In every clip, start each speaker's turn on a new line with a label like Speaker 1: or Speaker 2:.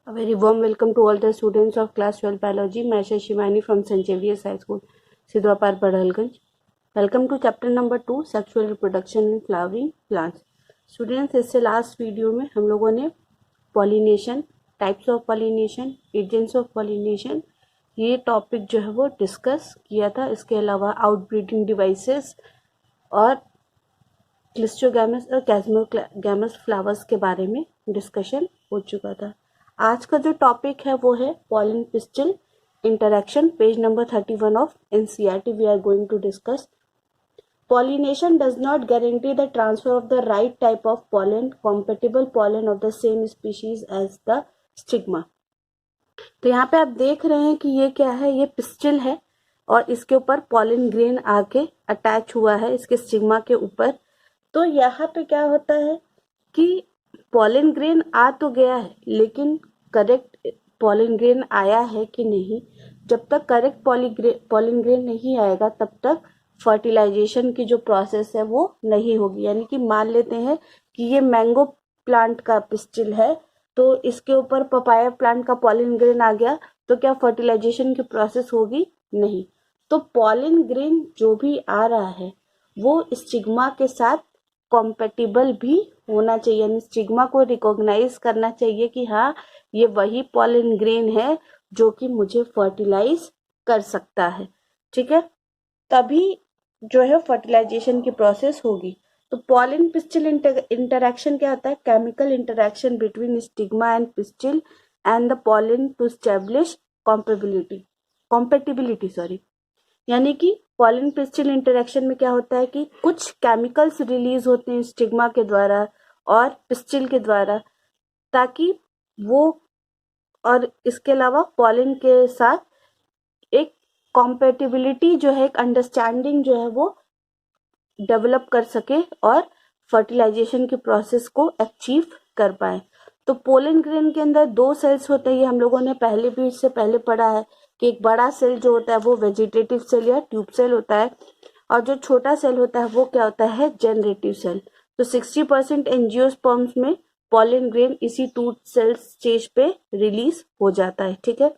Speaker 1: A very warm welcome to all the students of class 12 biology. मैं Shivani from St. Xavier's High School, Sidwapar, Padhalganj. Welcome to chapter number 2, sexual reproduction in flowering plants. Students, इससे last video में हम लोगों ने pollination, types of pollination, agents of pollination, ये topic जो है वो डिस्कस किया था. इसके अलावा आउटब्रीडिंग डिवाइसेस और क्लिस्टोगैमस और कैस्मोगैमस फ्लावर्स के बारे में डिस्कशन हो चुका था. आज का जो टॉपिक है वो है pollen pistil interaction. Page number 31 of NCERT we are going to discuss. Pollination does not guarantee the transfer of the right type of pollen, compatible pollen of the same species as the stigma. तो यहाँ पे आप देख रहे हैं कि ये क्या है, ये पिस्टिल है और इसके ऊपर पॉलन ग्रेन आके अटैच हुआ है इसके स्टिग्मा के ऊपर. तो यहाँ पे क्या होता है कि पॉलन ग्रेन आ तो गया है, लेकिन करेक्ट पॉलन ग्रेन आया है कि नहीं, जब तक करेक्ट पॉलन ग्रेन नहीं आएगा तब तक फर्टिलाइजेशन की जो प्रोसेस है वो नहीं होगी. यानी कि मान लेते हैं कि ये मैंगो प्लांट का पिस्टिल है, तो इसके ऊपर पपाया प्लांट का पॉलन ग्रेन आ गया, तो क्या फर्टिलाइजेशन की प्रोसेस होगी? नहीं. तो पॉलन ग्रेन जो भी आ रहा है वो स्टिग्मा के साथ कॉम्पेटिबल भी होना चाहिए. यानी स्टिग्मा को रिकॉग्नाइज करना चाहिए कि हाँ, ये वही पॉलन ग्रेन है जो कि मुझे फर्टिलाइज कर सकता है. ठीक है, तभी जो है फर्टिलाइजेशन की प्रोसेस होगी. तो पॉलन पिस्टिल इंटरैक्शन क्या होता है? Chemical interaction between stigma and pistil and the pollen to establish compatibility. यानी कि पॉलन पिस्टिल इंटरैक्शन में क्या होता है कि कुछ केमिकल्स रिलीज होते हैं स्टिग्मा के द्वारा और पिस्टिल के द्वारा, ताकि वो और इसके अलावा पॉलन के साथ एक कॉम्पेटिबिलिटी जो है, एक अंडरस्टैंडिंग जो है वो डेवलप कर सके और फर्टिलाइजेशन की प्रोसेस को अचीव कर पाए. तो पोलन ग्रेन के अंदर 2 सेल्स होते हैं. ये हम लोगों ने पहले भी इससे पहले पढ़ा है कि एक बड़ा सेल जो होता है वो वेजिटेटिव सेल या ट्यूब सेल होता है, और जो छोटा सेल होता है वो क्या होता है? Generative cell. तो 60% एंजियोस्पर्म्स में पॉलन ग्रेन इसी 2 सेल स्टेज पे रिलीज हो जाता है. ठीक है,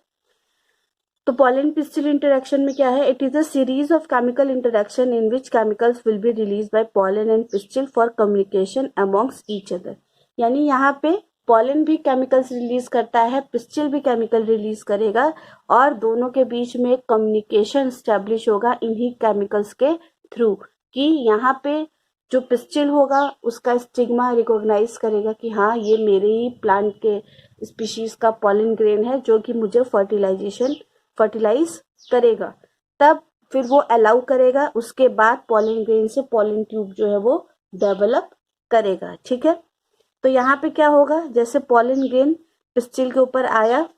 Speaker 1: तो पॉलन पिस्टिल इंटरैक्शन में क्या है? It is a series of chemical interaction in which chemicals will be release by pollen and pistil for communication amongst each other. यानी यहाँ पे पॉलन भी केमिकल्स रिलीज करता है, पिस्टिल भी केमिकल रिलीज करेगा, और दोनों के बीच में कम्युनिकेशन स्टैब्लिश होगा इन्हीं केमिकल्स के थ्रू. कि यहाँ पे जो पिस्टिल होगा उसका स्टिग्मा रिकॉग्नाइज करेगा कि हाँ, ये मेरे ही प्लांट के स्पीशीज का पॉलन ग्रेन है जो कि मुझे फर्टिलाइज करेगा. तब फिर वो अलाउ करेगा, उसके बाद पॉलन ग्रेन से पॉलन ट्यूब जो है वो डेवलप करेगा. ठीक है, तो यहाँ पे क्या होगा? जैसे पॉलन ग्रेन पिस्टिल के ऊपर आया,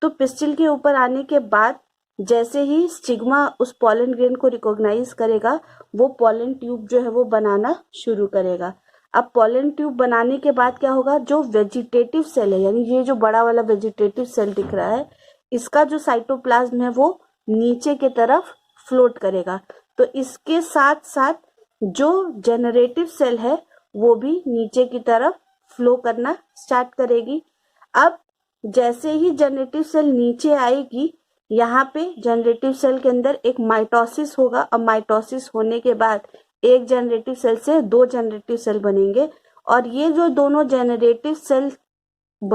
Speaker 1: तो पिस्टिल के ऊपर आने के बाद जैसे ही स्टिग्मा उस पॉलन ग्रेन को रिकॉग्नाइज करेगा, वो पॉलन ट्यूब जो है वो बनाना शुरू करेगा. अब पॉलन ट्यूब बनाने के बाद क्या होगा? जो वेजिटेटिव सेल है, यानी ये जो बड़ा वाला वेजिटेटिव सेल दिख रहा है, इसका जो साइटोप्लाज्म है वो नीचे की तरफ फ्लोट करेगा. तो इसके साथ साथ जो जनरेटिव सेल है वो भी नीचे की तरफ फ्लो करना स्टार्ट करेगी. अब जैसे ही जनरेटिव सेल नीचे आएगी, यहाँ पे जनरेटिव सेल के अंदर एक माइटोसिस होगा. अब माइटोसिस होने के बाद एक जनरेटिव सेल से 2 जनरेटिव सेल बनेंगे, और ये जो दोनों जनरेटिव सेल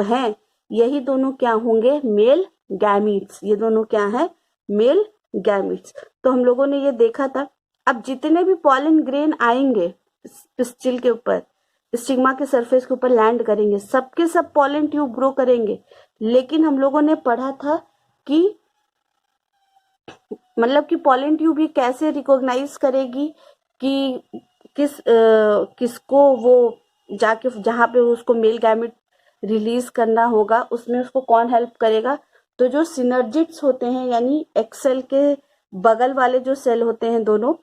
Speaker 1: हैं, यही दोनों क्या होंगे? Male gametes. ये दोनों क्या है? Male gametes. तो हम लोगों ने ये देखा था. अब जितने भी पॉलन ग्रेन आएंगे पिस्टिल के ऊपर, स्टिग्मा के सरफेस के ऊपर लैंड करेंगे, सबके सब पॉलन ट्यूब ग्रो करेंगे. लेकिन हम लोगों ने पढ़ा था कि मतलब कि पॉलन ट्यूब ये कैसे रिकॉग्नाइज करेगी कि किसको वो जाके जहाँ पे उसको मेल गैमेट रिलीज करना होगा उसमें उसको कौन हेल्प करेगा? तो जो सिनर्जिट्स होते हैं, यानी एक्सेल के बगल वाले जो सेल होते हैं दोनों,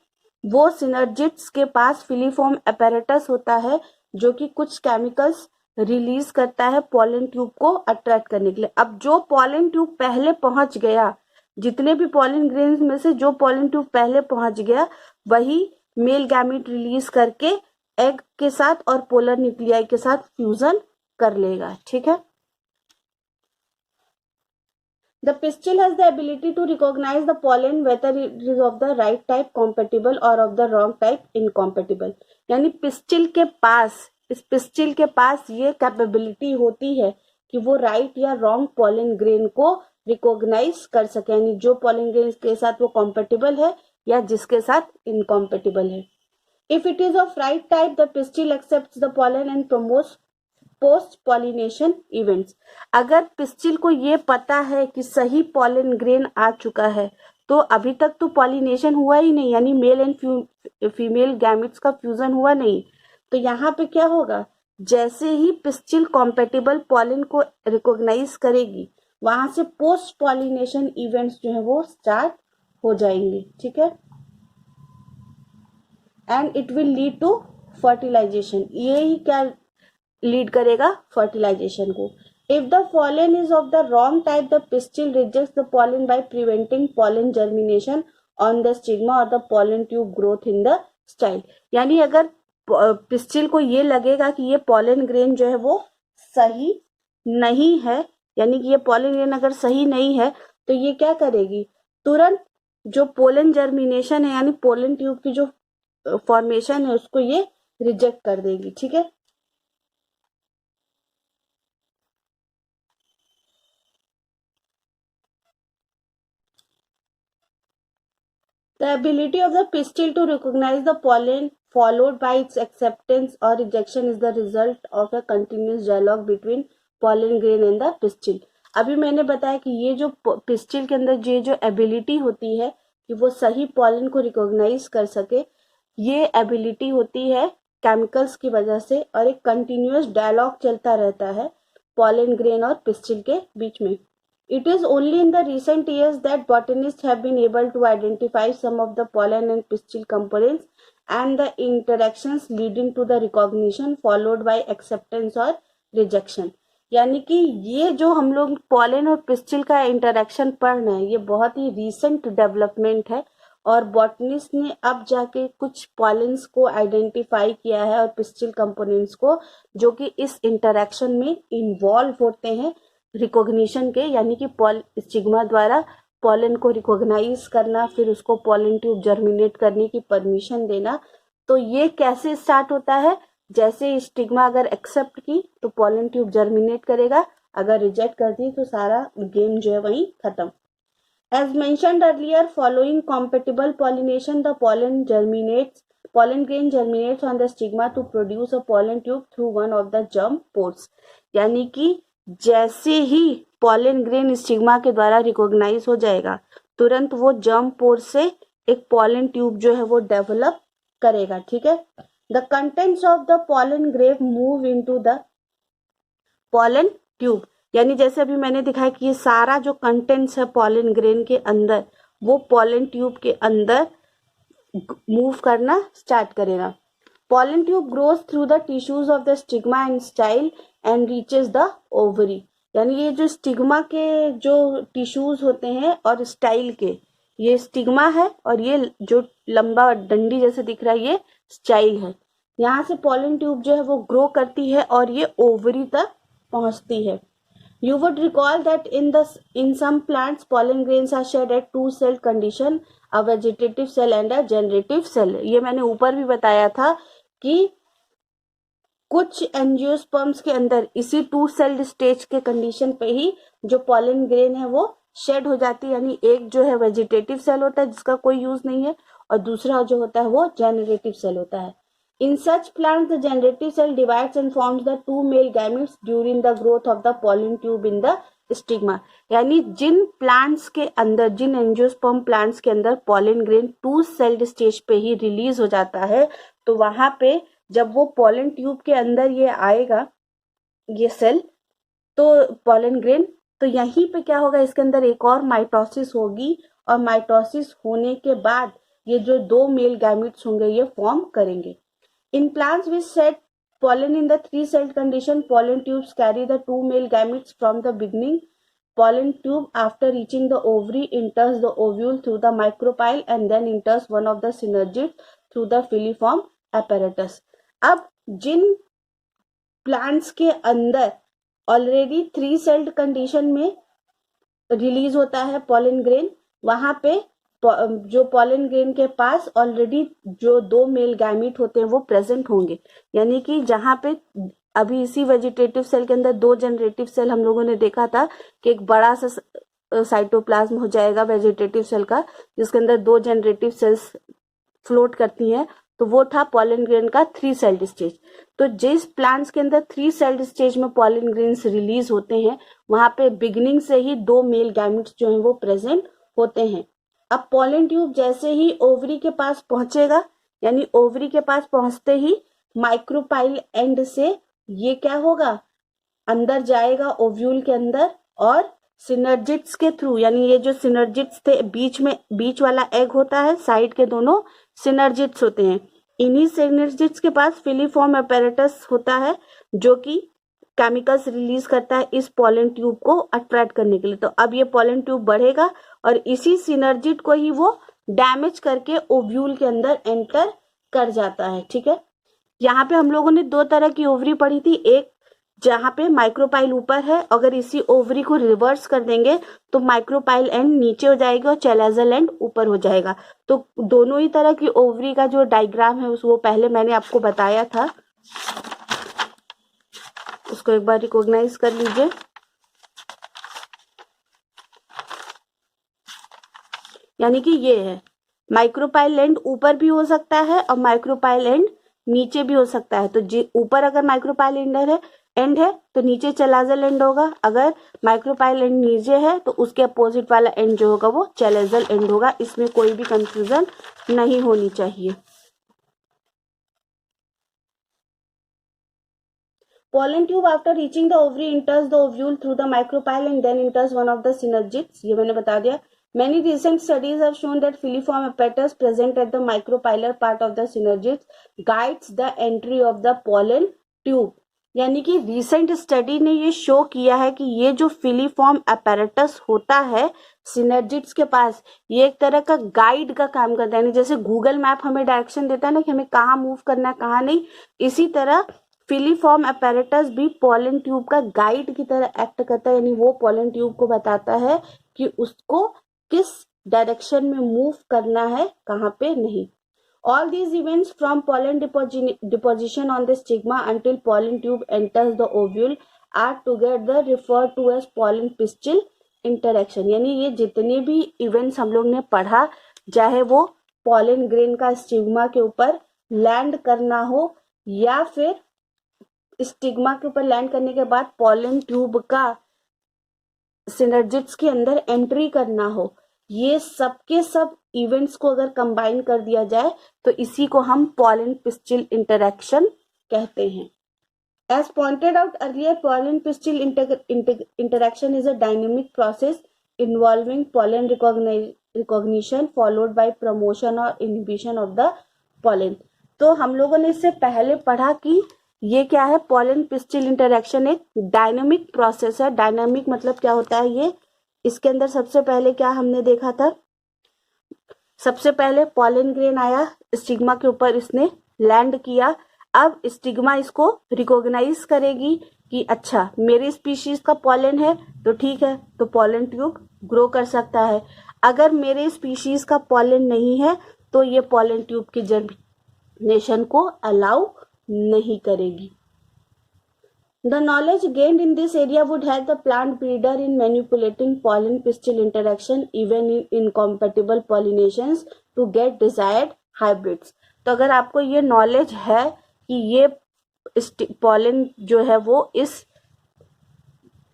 Speaker 1: वो सिनर्जिट्स के पास फिलीफॉर्म अपैरेटस होता है जो कि कुछ केमिकल्स रिलीज करता है पॉलन ट्यूब को अट्रैक्ट करने के लिए. अब जो पॉलन ट्यूब पहले पहुंच गया, जितने भी पॉलन ग्रेन्स में से जो पॉलन ट्यूब पहले पहुंच गया, वही मेल गैमीट रिलीज करके एग के साथ और पोलर न्यूक्लियाई के साथ फ्यूजन कर लेगा. ठीक है, The pistil has the ability to recognize the pollen whether it is of the right type compatible or of the wrong type incompatible. यानी पिस्टिल के पास, इस पिस्टिल के पास ये कैपेबिलिटी होती है कि वो राइट या रॉन्ग पॉलन ग्रेन को रिकॉग्नाइज कर सके, यानी जो पॉलन ग्रेन के साथ वो कॉम्पेटिबल है या जिसके साथ इनकॉम्पेटिबल है. If it is of right type, the pistil accepts the pollen and promotes post pollination events. अगर पिस्टिल को ये पता है कि सही पॉलन ग्रेन आ चुका है तो अभी तक तो पॉलिनेशन हुआ ही नहीं, यानी मेल एंड फीमेल गैमेट्स का फ्यूजन हुआ नहीं, तो यहाँ पे क्या होगा, जैसे ही पिस्टिल कॉम्पेटिबल पॉलन को रिकॉग्नाइज करेगी वहां से पोस्ट पॉलिनेशन इवेंट्स जो है वो स्टार्ट हो जाएंगे. ठीक है, and it will lead to fertilization. ये ही क्या लीड करेगा, फर्टिलाइजेशन को. If the pollen is of the wrong type, the pistil rejects the pollen by preventing pollen germination on the stigma और the pollen tube growth in the style. यानी अगर pistil को ये लगेगा कि ये पॉलन ग्रेन जो है वो सही नहीं है, यानी कि ये पॉलन ग्रेन अगर सही नहीं है तो ये क्या करेगी, तुरंत जो पोलन जर्मिनेशन है यानी पोलन ट्यूब की जो फॉर्मेशन है उसको ये रिजेक्ट कर देगी. ठीक है, the ability of the pistil to recognize the pollen followed by its acceptance or rejection is the result of a continuous dialogue between pollen grain and the pistil. अभी मैंने बताया कि ये जो पिस्टिल के अंदर जो एबिलिटी होती है कि वो सही पॉलन को रिकॉग्नाइज कर सके, ये एबिलिटी होती है केमिकल्स की वजह से, और एक कंटिन्यूअस डायलॉग चलता रहता है पॉलन ग्रेन और पिस्टिल के बीच में. It is only in the recent years that botanists have been able to identify some of the pollen and pistil components and the interactions leading to the recognition followed by acceptance or rejection. यानी कि ये जो हम लोग pollen और pistil का interaction पढ़ रहे हैं ये बहुत ही रीसेंट डेवलपमेंट है, और बॉटनिस्ट ने अब जाके कुछ पॉलेंस को आइडेंटिफाई किया है और पिस्टिल कंपोनेंट्स को, जो कि इस इंटरेक्शन में इन्वॉल्व होते हैं रिकॉग्निशन के, यानी कि स्टिग्मा द्वारा पॉलन को रिकॉग्नाइज करना, फिर उसको पॉलन ट्यूब जर्मिनेट करने की परमिशन देना. तो ये कैसे स्टार्ट होता है, जैसे स्टिग्मा अगर एक्सेप्ट की तो पॉलन ट्यूब जर्मिनेट करेगा, अगर रिजेक्ट कर दी तो सारा गेम जो है वहीं खत्म. As mentioned earlier, following compatible pollination the pollen grain germinates on the stigma to produce a pollen tube through one of the germ pores. यानी कि जैसे ही पॉलन ग्रेन स्टिग्मा के द्वारा रिकॉग्नाइज हो जाएगा तुरंत वो जर्म पोर से एक पॉलन ट्यूब जो है वो डेवलप करेगा. ठीक है, the contents of the pollen grain move into the pollen tube. यानी जैसे अभी मैंने दिखाया कि ये सारा जो कंटेंट्स है पॉलन ग्रेन के अंदर वो पॉलन ट्यूब के अंदर मूव करना स्टार्ट करेगा. Pollen tube grows through the tissues of the stigma and style and reaches the ovary. यानी ये जो स्टिग्मा के जो टिश्यूज होते हैं और स्टाइल के, ये स्टिग्मा है और ये जो लंबा डंडी जैसे दिख रहा है ये स्टाइल है. यहाँ से पॉलन ट्यूब जो है वो ग्रो करती है और ये ओवरी तक पहुंचती है. You would recall that in some plants pollen grains are shed at two cell condition, a vegetative cell and a generative cell. ये मैंने ऊपर भी बताया था कि कुछ एंजियोस्पर्म्स के अंदर इसी टू सेल्ड स्टेज के कंडीशन पे ही जो पॉलन ग्रेन है वो शेड हो जाती है, यानी एक जो है वेजिटेटिव सेल होता है जिसका कोई यूज नहीं है और दूसरा जो होता है वो जेनरेटिव सेल होता है. In such plants, the generative cell divides and forms the two male gametes during the growth of the pollen tube in the stigma. यानी जिन प्लांट्स के अंदर, जिन एंजियोस्पर्म प्लांट्स के अंदर pollen grain two celled stage पे ही release हो जाता है, तो वहां पे जब वो पॉलन ट्यूब के अंदर ये आएगा ये सेल, तो पॉलन ग्रेन, तो यहीं पे क्या होगा, इसके अंदर एक और माइटोसिस होगी और माइटोसिस होने के बाद ये जो दो मेल गैमेट्स होंगे ये फॉर्म करेंगे. In plants which shed pollen in the three-celled condition, pollen tubes carry the two male gametes from the beginning. Pollen tube, after reaching the ovary, enters the ovule through the micropyle and then enters one of the synergids through the filiform apparatus. अब जिन plants के अंदर already three celled condition में release होता है pollen grain, वहां पे जो pollen grain के पास ऑलरेडी जो 2 मेल गैमीट होते हैं वो प्रेजेंट होंगे। यानी कि जहां पे अभी इसी वेजिटेटिव सेल के अंदर 2 जनरेटिव सेल हम लोगों ने देखा था कि एक बड़ा सा साइटोप्लाज्म हो जाएगा वेजिटेटिव सेल का, जिसके अंदर 2 जनरेटिव सेल्स फ्लोट करती हैं, तो वो था पॉलन ग्रेन का 3 सेल्ड स्टेज। तो जिस प्लांट्स के अंदर 3 सेल्ड स्टेज में पॉलन ग्रेन्स रिलीज होते हैं, वहां पे बिगिनिंग से ही 2 मेल गैमेट्स जो हैं वो प्रेजेंट होते हैं। अब पॉलन ट्यूब जैसे ही ओवरी के पास पहुंचेगा, यानी ओवरी के पास पहुंचते ही माइक्रोपाइल एंड से ये क्या होगा, अंदर जाएगा ओव्यूल के अंदर, और सिनर्जिट्स के थ्रू, यानी ये जो सिनर्जिट्स थे बीच वाला एग होता है, साइड के दोनों सिनर्जिट्स होते हैं। इन्हीं सिनर्जिट्स के पास फिलीफॉर्म अपैरेटस होता है जो कि केमिकल्स रिलीज करता है इस पॉलन ट्यूब को अट्रैक्ट करने के लिए। तो अब ये पॉलन ट्यूब बढ़ेगा और इसी सिनर्जिट को ही वो डैमेज करके ओव्यूल के अंदर एंटर कर जाता है। ठीक है, यहाँ पे हम लोगों ने 2 तरह की ओवरी पढ़ी थी, एक जहां पे माइक्रोपाइल ऊपर है, अगर इसी ओवरी को रिवर्स कर देंगे तो माइक्रोपाइल एंड नीचे हो जाएगा और चैलेजल एंड ऊपर हो जाएगा। तो दोनों ही तरह की ओवरी का जो डायग्राम है वो पहले मैंने आपको बताया था, उसको एक बार रिकॉग्नाइज कर लीजिए। यानी कि ये है, माइक्रोपाइल एंड ऊपर भी हो सकता है और माइक्रोपाइल एंड नीचे भी हो सकता है। तो ऊपर अगर माइक्रोपाइल एंड है तो नीचे चैलेजल एंड होगा, अगर माइक्रोपाइल एंड नीचे है तो उसके अपोजिट वाला एंड जो होगा वो चैलेजल एंड होगा। इसमें कोई भी कंफ्यूजन नहीं होनी चाहिए। Pollen tube after reaching the ovary enters the ovule through the micropyle and then enters one of the synergids, ये मैंने बता दिया। Many recent studies have shown that filiform apparatus present at the micropylar part of the synergids guides the entry of the pollen tube। यानी कि recent study ने ये show किया है कि ये जो फिलीफॉर्म अपैरेटस होता है सिनर्जिड्स के पास, ये एक तरह का गाइड का काम करता है। यानी जैसे गूगल मैप हमें डायरेक्शन देता है ना कि हमें कहाँ मूव करना है कहाँ नहीं, इसी तरह फिलीफॉर्म अपैरेटस भी पॉलन ट्यूब का गाइड की तरह एक्ट करता है। यानी वो पॉलन ट्यूब को बताता है कि उसको किस डायरेक्शन में मूव करना है, कहाँ पे नहीं। All these events from pollen deposition on the stigma until pollen tube enters the ovule are together referred to as pollen pistil interaction। यानी ये जितने भी इवेंट्स हम लोग ने पढ़ा, चाहे वो पॉलन ग्रेन का स्टिग्मा के ऊपर लैंड करना हो या फिर स्टिग्मा के ऊपर लैंड करने के बाद पॉलन ट्यूब का सिनर्जिट्स के अंदर एंट्री करना हो, ये सब के सब इवेंट्स को अगर कंबाइन कर दिया जाए तो इसी को हम पॉलन पिस्टिल इंटरेक्शन कहते हैं। As pointed out earlier, pollen pistil interaction is a dynamic process involving pollen recognition followed by promotion और इनहिबिशन ऑफ द पॉलन। तो हम लोगों ने इससे पहले पढ़ा कि ये क्या है, पॉलन पिस्टिल इंटरेक्शन एक डायनेमिक प्रोसेस है। डायनेमिक मतलब क्या होता है ये, इसके अंदर सबसे पहले क्या हमने देखा था, सबसे पहले पॉलन ग्रेन आया स्टिग्मा के ऊपर, इसने लैंड किया। अब स्टिग्मा इसको रिकॉग्नाइज करेगी कि अच्छा मेरी स्पीशीज का पॉलन है तो ठीक है, तो पॉलन ट्यूब ग्रो कर सकता है। अगर मेरे स्पीशीज का पॉलन नहीं है तो ये पॉलन ट्यूब की जर्मिनेशन को अलाउ नहीं करेगी। The knowledge gained in this area would help the plant breeder in manipulating pollen pistil interaction even in incompatible pollinations to get desired hybrids। तो अगर आपको ये नॉलेज है कि ये पॉलन जो है वो इस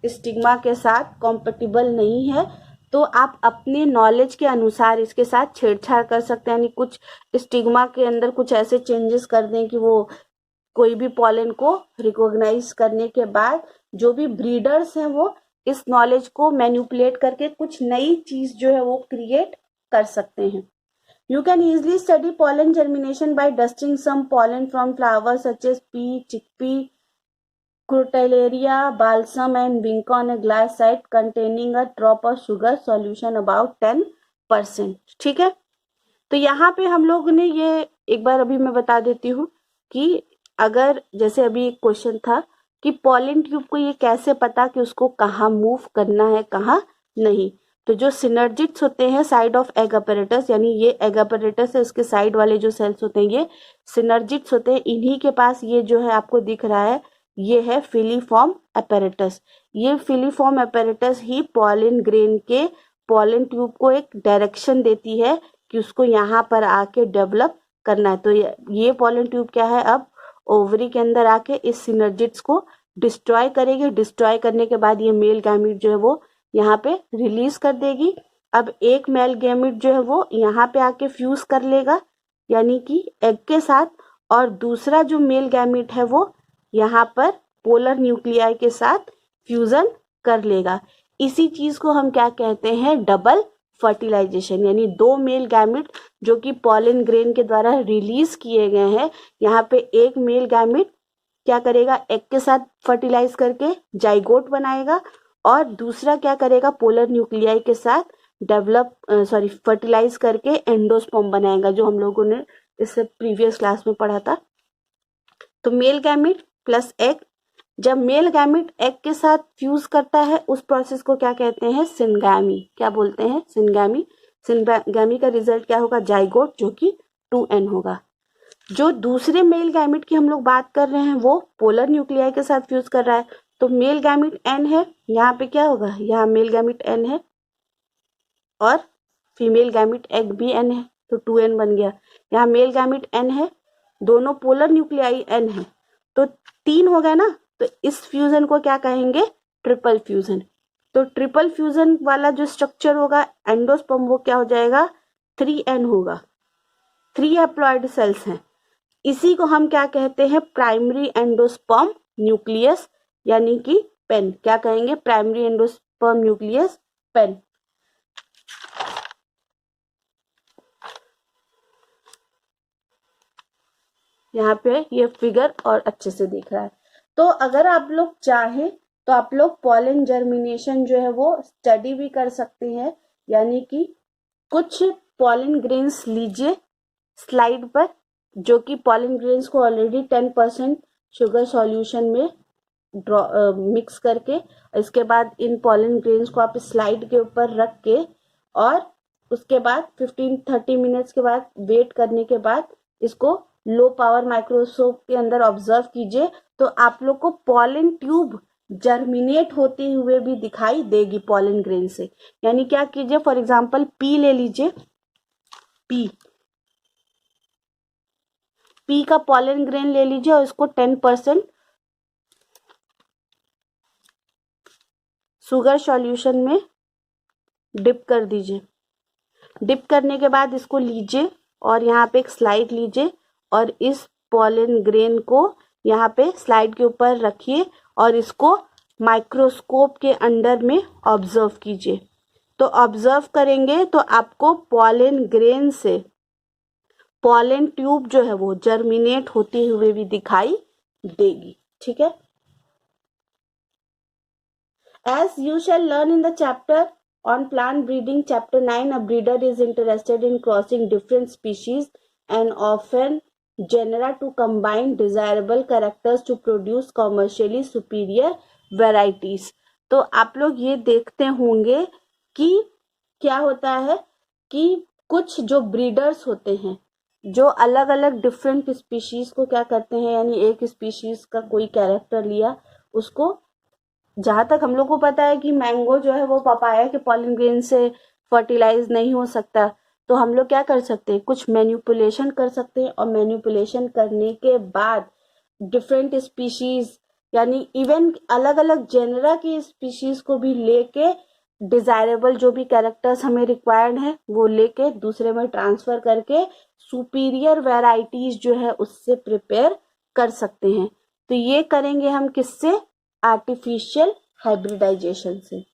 Speaker 1: स्टिग्मा के साथ कॉम्पेटिबल नहीं है, तो आप अपने नॉलेज के अनुसार इसके साथ छेड़छाड़ कर सकते हैं। यानी कुछ स्टिग्मा के अंदर कुछ ऐसे चेंजेस कर दें कि वो कोई भी पॉलन को रिकॉग्नाइज करने के बाद जो भी ब्रीडर्स हैं वो इस नॉलेज को मैनिपुलेट करके कुछ नई चीज जो है वो क्रिएट कर सकते हैं। You can easily study pollen germination by dusting some pollen from flowers such as pea, chickpea, crotalaria, balsam and vinca on a glass side containing a drop of sugar solution about 10%। ठीक है, तो यहाँ पे हम लोग ने ये एक बार अभी मैं बता देती हूँ कि अगर जैसे अभी एक क्वेश्चन था कि पॉलन ट्यूब को ये कैसे पता कि उसको कहाँ मूव करना है कहाँ नहीं। तो जो सिनर्जिड्स होते हैं साइड ऑफ एग अपैरेटस, यानी ये एग अपैरेटस है, उसके साइड वाले जो सेल्स होते हैं ये सिनर्जिड्स होते हैं। इन्हीं के पास ये जो है आपको दिख रहा है, ये है फिलीफॉर्म अपैरेटस। ये फिलीफॉर्म अपैरेटस ही पॉलन ग्रेन के पॉलन ट्यूब को एक डायरेक्शन देती है कि उसको यहाँ पर आके डेवलप करना है। तो ये पॉलन ट्यूब क्या है, अब ओवरी के अंदर आके इस सिनर्जिड्स को डिस्ट्रॉय करेगी। डिस्ट्रॉय करने के बाद ये मेल गैमीट जो है वो यहाँ पे रिलीज कर देगी। अब एक मेल गैमीट जो है वो यहाँ पे आके फ्यूज कर लेगा, यानी कि एग के साथ, और दूसरा जो मेल गैमीट है वो यहाँ पर पोलर न्यूक्लियाई के साथ फ्यूजन कर लेगा। इसी चीज को हम क्या कहते हैं, डबल फर्टिलाइजेशन। यानी दो मेल गैमिट जो कि पॉलन ग्रेन के द्वारा रिलीज किए गए हैं, यहाँ पे एक मेल गैमिट क्या करेगा, एग के साथ फर्टिलाइज करके जाइगोट बनाएगा, और दूसरा क्या करेगा, पोलर न्यूक्लियाई के साथ फर्टिलाइज करके एंडोस्पर्म बनाएगा, जो हम लोगों ने इससे प्रीवियस क्लास में पढ़ा था। तो मेल गैमिट प्लस एग, जब मेल गैमिट एग के साथ फ्यूज करता है उस प्रोसेस को क्या कहते हैं, सिनगैमी। क्या बोलते हैं, सिनगैमी। सिनगैमी का रिजल्ट क्या होगा, जाइगोट, जो कि 2n होगा। जो दूसरे मेल गैमिट की हम लोग बात कर रहे हैं वो पोलर न्यूक्लियाई के साथ फ्यूज कर रहा है, तो मेल गैमिट n है, यहाँ पे क्या होगा, यहाँ मेल गैमिट n है और फीमेल गैमिट एग भी n है, तो 2n बन गया। यहाँ मेल गैमिट n है, दोनों पोलर न्यूक्लियाई n है, तो 3 हो गया ना। तो इस फ्यूजन को क्या कहेंगे, ट्रिपल फ्यूजन। तो ट्रिपल फ्यूजन वाला जो स्ट्रक्चर होगा एंडोस्पर्म, वो क्या हो जाएगा, 3n होगा। 3 हैप्लॉइड सेल्स हैं, इसी को हम क्या कहते हैं, प्राइमरी एंडोस्पर्म न्यूक्लियस, यानी कि पेन। क्या कहेंगे, प्राइमरी एंडोस्पर्म न्यूक्लियस, पेन। यहाँ पे ये फिगर और अच्छे से दिख रहा है। तो अगर आप लोग चाहें तो आप लोग पॉलन जर्मिनेशन जो है वो स्टडी भी कर सकते हैं, यानी कि कुछ पॉलन ग्रेन्स लीजिए स्लाइड पर, जो कि पॉलन ग्रेन्स को ऑलरेडी 10% शुगर सॉल्यूशन में मिक्स करके, इसके बाद इन पॉलन ग्रेन्स को आप स्लाइड के ऊपर रख के, और उसके बाद 15-30 मिनट्स के बाद वेट करने के बाद इसको लो पावर माइक्रोस्कोप के अंदर ऑब्जर्व कीजिए, तो आप लोग को पॉलन ट्यूब जर्मिनेट होते हुए भी दिखाई देगी पॉलन ग्रेन से। यानी क्या कीजिए, फॉर एग्जांपल पी ले लीजिए, पी का पॉलन ग्रेन ले लीजिए और इसको 10% शुगर सॉल्यूशन में डिप कर दीजिए। डिप करने के बाद इसको लीजिए और यहाँ पे एक स्लाइड लीजिए और इस पॉलन ग्रेन को यहाँ पे स्लाइड के ऊपर रखिए और इसको माइक्रोस्कोप के अंडर में ऑब्जर्व कीजिए। तो ऑब्जर्व करेंगे तो आपको पॉलन ग्रेन से पॉलन ट्यूब जो है वो जर्मिनेट होते हुए भी दिखाई देगी। ठीक है। As you shall learn in the chapter on plant breeding, chapter 9, a breeder is interested in crossing different species and often genera to combine desirable characters to produce commercially superior varieties. तो आप लोग ये देखते होंगे कि क्या होता है कि कुछ जो ब्रीडर्स होते हैं जो अलग अलग डिफरेंट स्पीशीज को क्या करते हैं, यानी एक स्पीशीज का कोई कैरेक्टर लिया, उसको, जहां तक हम लोग को पता है कि मैंगो जो है वो पपाया के पॉलन ग्रेन से फर्टिलाइज नहीं हो सकता, तो हम लोग क्या कर सकते हैं, कुछ मैनिपुलेशन कर सकते हैं और मैनिपुलेशन करने के बाद डिफरेंट स्पीशीज यानी इवन अलग अलग जेनरा की स्पीशीज को भी लेके डिजायरेबल जो भी कैरेक्टर्स हमें रिक्वायर्ड है वो लेके दूसरे में ट्रांसफर करके सुपीरियर वेराइटीज जो है उससे प्रिपेयर कर सकते हैं। तो ये करेंगे हम किससे, आर्टिफिशियल हाइब्रिडाइजेशन से।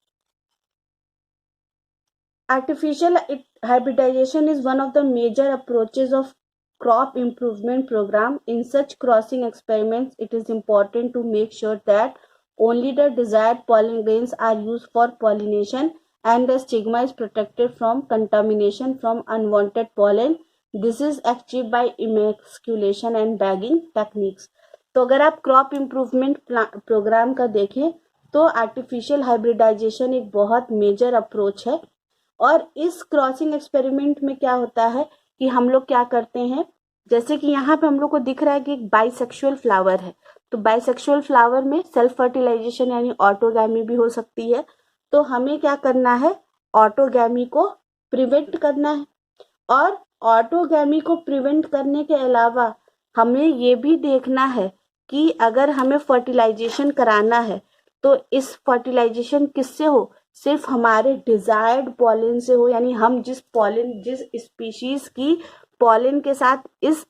Speaker 1: Artificial hybridization is one of the major approaches of crop improvement program. In such crossing experiments, it is important to make sure that only the desired pollen grains are used for pollination and the stigma is protected from contamination from unwanted pollen. This is achieved by emasculation and bagging techniques. तो अगर आप crop improvement programme का देखें तो artificial hybridisation एक बहुत major approach है। और इस क्रॉसिंग एक्सपेरिमेंट में क्या होता है कि हम लोग क्या करते हैं, जैसे कि यहाँ पे हम लोग को दिख रहा है कि एक बाइसेक्सुअल फ्लावर है, तो बाइसेक्सुअल फ्लावर में सेल्फ फर्टिलाइजेशन यानी ऑटोगैमी भी हो सकती है। तो हमें क्या करना है, ऑटोगैमी को प्रिवेंट करना है। और ऑटोगैमी को प्रिवेंट करने के अलावा हमें ये भी देखना है कि अगर हमें फर्टिलाइजेशन कराना है तो इस फर्टिलाइजेशन किससे हो, सिर्फ हमारे डिजायर्ड पॉलन से हो, यानी हम जिस स्पीशीज की पॉलन के साथ इस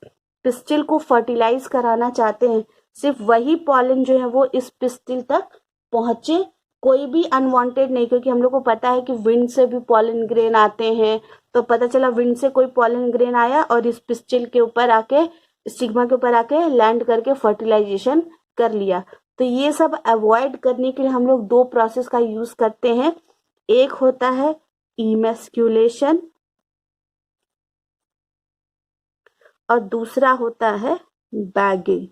Speaker 1: पिस्टिल को फर्टिलाइज कराना चाहते हैं, सिर्फ वही पॉलन जो है वो इस पिस्टिल तक पहुंचे, कोई भी अनवांटेड नहीं। क्योंकि हम लोग को पता है कि विंड से भी पॉलन ग्रेन आते हैं, तो पता चला विंड से कोई पॉलन ग्रेन आया और इस पिस्टिल के ऊपर आके, स्टिग्मा के ऊपर आके लैंड करके फर्टिलाइजेशन कर लिया। तो ये सब अवॉइड करने के लिए हम लोग दो प्रोसेस का यूज करते हैं। एक होता है इमेस्क्यूलेशन और दूसरा होता है बैगिंग।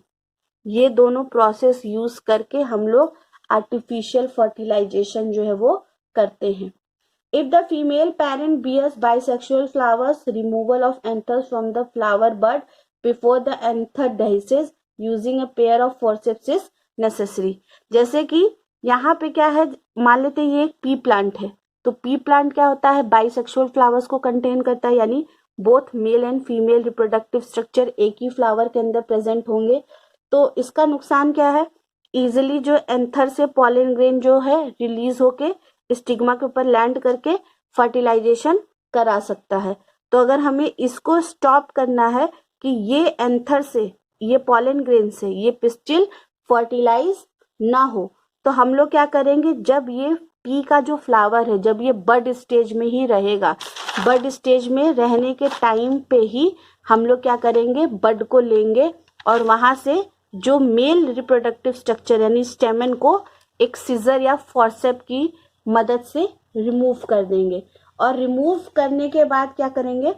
Speaker 1: ये दोनों प्रोसेस यूज करके हम लोग आर्टिफिशियल फर्टिलाइजेशन जो है वो करते हैं। If the female parent bears bisexual flowers, removal of anthers from the flower bud before the anther dices using a pair of forceps is necessary। जैसे कि यहाँ पे क्या है, मान लेते ये एक पी प्लांट है, तो पी प्लांट क्या होता है, बाइसेक्सुअल फ्लावर्स को कंटेन करता है, यानी both male and female reproductive structure एक ही फ्लावर के अंदर प्रेजेंट होंगे। तो इसका नुकसान क्या है, इजिली जो एंथर से पॉलन ग्रेन जो है रिलीज होके स्टिग्मा के ऊपर लैंड करके फर्टिलाइजेशन करा सकता है। तो अगर हमें इसको स्टॉप करना है कि ये एंथर से, ये पॉलन ग्रेन से ये पिस्टिल फर्टिलाइज ना हो, तो हम लोग क्या करेंगे, जब ये पी का जो फ्लावर है, जब ये बड स्टेज में ही रहेगा, बड स्टेज में रहने के टाइम पे ही हम लोग क्या करेंगे, बड को लेंगे और वहां से जो मेल रिप्रोडक्टिव स्ट्रक्चर यानी स्टेमन को एक सीजर या फॉर्सेप की मदद से रिमूव कर देंगे। और रिमूव करने के बाद क्या करेंगे,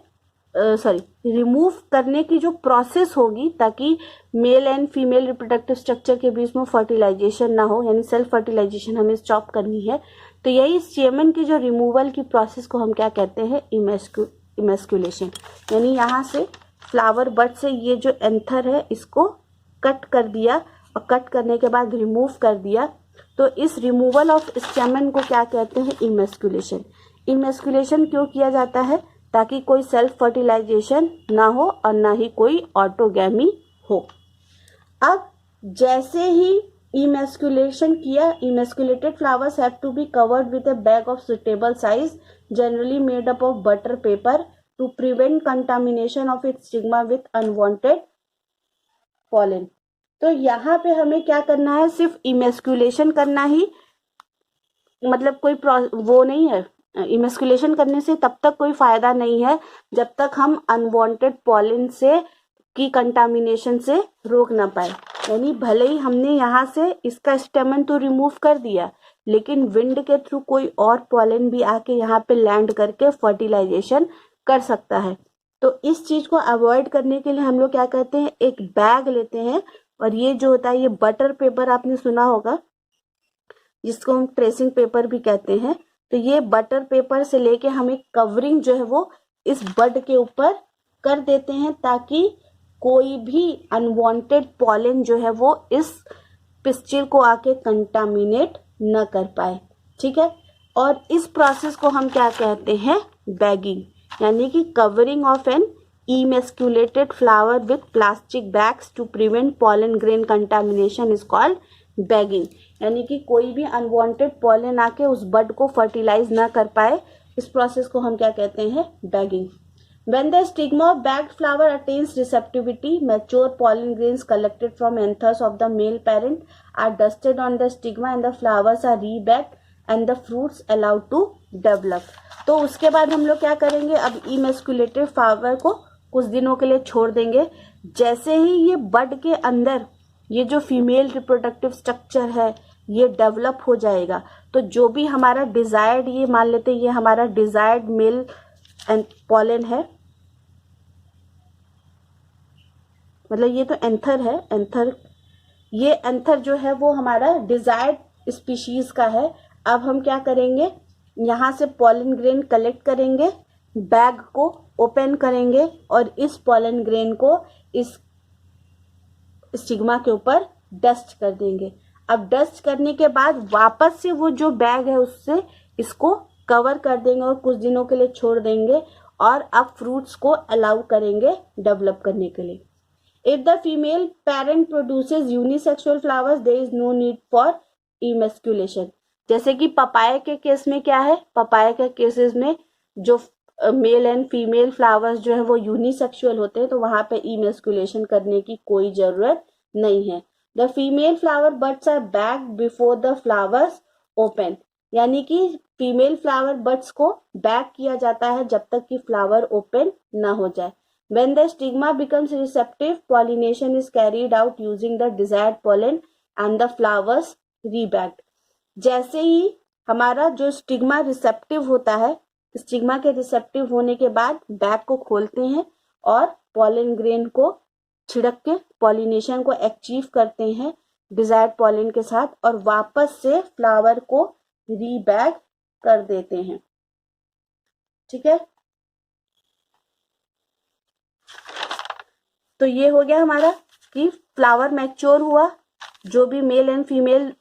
Speaker 1: रिमूव करने की जो प्रोसेस होगी, ताकि male and female reproductive structure के बीच में फर्टिलाइजेशन ना हो, यानी सेल्फ फर्टिलाइजेशन हमें स्टॉप करनी है। तो यही स्टेमन की जो रिमूवल की प्रोसेस को हम क्या कहते हैं, इमेस्क्यूलेशन। यानी यहाँ से फ्लावर बड से ये जो एंथर है इसको कट कर दिया, और कट करने के बाद रिमूव कर दिया। तो इस रिमूवल ऑफ स्टेमन को क्या कहते हैं, इमेस्क्यूलेशन। इमेस्क्यूलेशन क्यों किया जाता है, ताकि कोई सेल्फ फर्टिलाइजेशन ना हो और ना ही कोई ऑटोगैमी हो। अब जैसे ही इमेस्क्यूलेशन किया, emasculated flowers have to be covered with a bag of suitable size generally made up of butter paper to prevent contamination of its stigma with unwanted pollen. तो यहाँ पे हमें क्या करना है, सिर्फ इमेस्क्यूलेशन करना ही, मतलब कोई वो नहीं है, इमेस्क्यूलेशन करने से तब तक कोई फायदा नहीं है जब तक हम अनवांटेड पॉलन से की कंटामिनेशन से रोक ना पाए। यानी भले ही हमने यहाँ से इसका स्टेमन तो रिमूव कर दिया, लेकिन विंड के थ्रू कोई और पॉलन भी आके यहाँ पे लैंड करके फर्टिलाइजेशन कर सकता है। तो इस चीज को अवॉइड करने के लिए हम लोग क्या करते हैं, एक बैग लेते हैं, और ये जो होता है ये बटर पेपर आपने सुना होगा, जिसको हम ट्रेसिंग पेपर भी कहते हैं। तो ये बटर पेपर से लेके हम एक कवरिंग जो है वो इस बड के ऊपर कर देते हैं, ताकि कोई भी अनवांटेड पॉलन जो है वो इस पिस्टिल को आके कंटामिनेट न कर पाए। ठीक है, और इस प्रोसेस को हम क्या कहते हैं, बैगिंग, यानी कि covering of an emasculated flower with plastic bags to prevent pollen grain contamination is called bagging। यानी कि कोई भी अनवांटेड पॉलन आके उस बड को फर्टिलाइज ना कर पाए, इस प्रोसेस को हम क्या कहते हैं, bagging. When the stigma of bagged flower attains receptivity, mature pollen grains collected from anthers of the male parent are dusted on the stigma and the flowers are rebagged and the fruits allowed to develop। तो उसके बाद हम लोग क्या करेंगे, अब इमेस्क्यूलेटेड flower को कुछ दिनों के लिए छोड़ देंगे। जैसे ही ये बड के अंदर ये जो फीमेल रिप्रोडक्टिव स्ट्रक्चर है ये डेवलप हो जाएगा, तो जो भी हमारा डिजायर्ड, ये मान लेते हैं ये हमारा डिजायर्ड मेल एंड पॉलन है, मतलब ये तो एंथर है, एंथर, ये एंथर जो है वो हमारा डिजायर्ड स्पीशीज का है। अब हम क्या करेंगे, यहाँ से पॉलन ग्रेन कलेक्ट करेंगे, बैग को ओपन करेंगे और इस पॉलन ग्रेन को इस स्टिग्मा के ऊपर डस्ट कर देंगे। अब डस्ट करने के बाद वापस से वो जो बैग है उससे इसको कवर कर देंगे और कुछ दिनों के लिए छोड़ देंगे और अब फ्रूट्स को अलाउ करेंगे डेवलप करने के लिए। If the female parent produces unisexual flowers, there is no need for emasculation। जैसे कि पपाया के केस में क्या है, पपाया के केसेस में जो मेल एंड फीमेल फ्लावर्स जो है वो यूनिसेक्सुअल होते हैं, तो वहां पे इमेस्कुलेशन करने की कोई जरूरत नहीं है। The female flower buds are bag before the flowers open, यानी कि फीमेल फ्लावर बड्स को बैग किया जाता है जब तक कि फ्लावर ओपन ना हो जाए। When the stigma becomes receptive, pollination is carried out using the desired pollen and the flowers rebagged। जैसे ही हमारा जो स्टिग्मा रिसेप्टिव होता है, स्टिग्मा के रिसेप्टिव होने के बाद बैग को खोलते हैं और पॉलन ग्रेन को छिड़क के पॉलिनेशन को अचीव करते हैं डिजायर्ड पॉलन के साथ और वापस से फ्लावर को रीबैग कर देते हैं। ठीक है, तो ये हो गया हमारा कि फ्लावर मैच्योर हुआ, जो भी male and female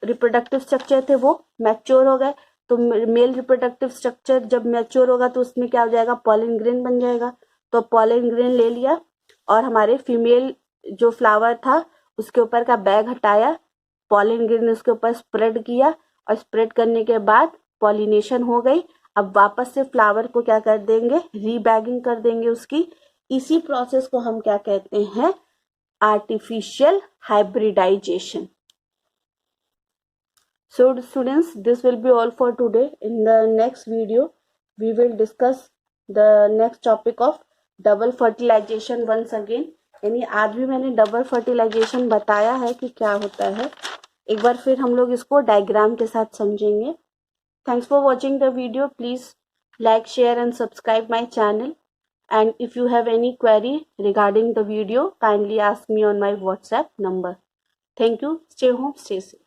Speaker 1: reproductive structure थे वो मैच्योर हो गए। तो मेल रिप्रोडक्टिव स्ट्रक्चर जब मैच्योर होगा तो उसमें क्या हो जाएगा, पॉलन ग्रेन बन जाएगा। तो पॉलन ग्रेन ले लिया और हमारे फीमेल जो फ्लावर था उसके ऊपर का बैग हटाया, पॉलन ग्रेन उसके ऊपर स्प्रेड किया और स्प्रेड करने के बाद पॉलिनेशन हो गई। अब वापस से फ्लावर को क्या कर देंगे, रीबैगिंग कर देंगे उसकी। इसी प्रोसेस को हम क्या कहते हैं, artificial hybridisation. So students, this will be all for today. In the next video, we will discuss the next topic of double fertilization once again। यानी आज भी मैंने डबल फर्टिलाइजेशन बताया है कि क्या होता है, एक बार फिर हम लोग इसको डायग्राम के साथ समझेंगे। Thanks for watching the video. Please like, share and subscribe my channel. And if you have any query regarding the video, kindly ask me on my WhatsApp number. Thank you. Stay home, stay safe.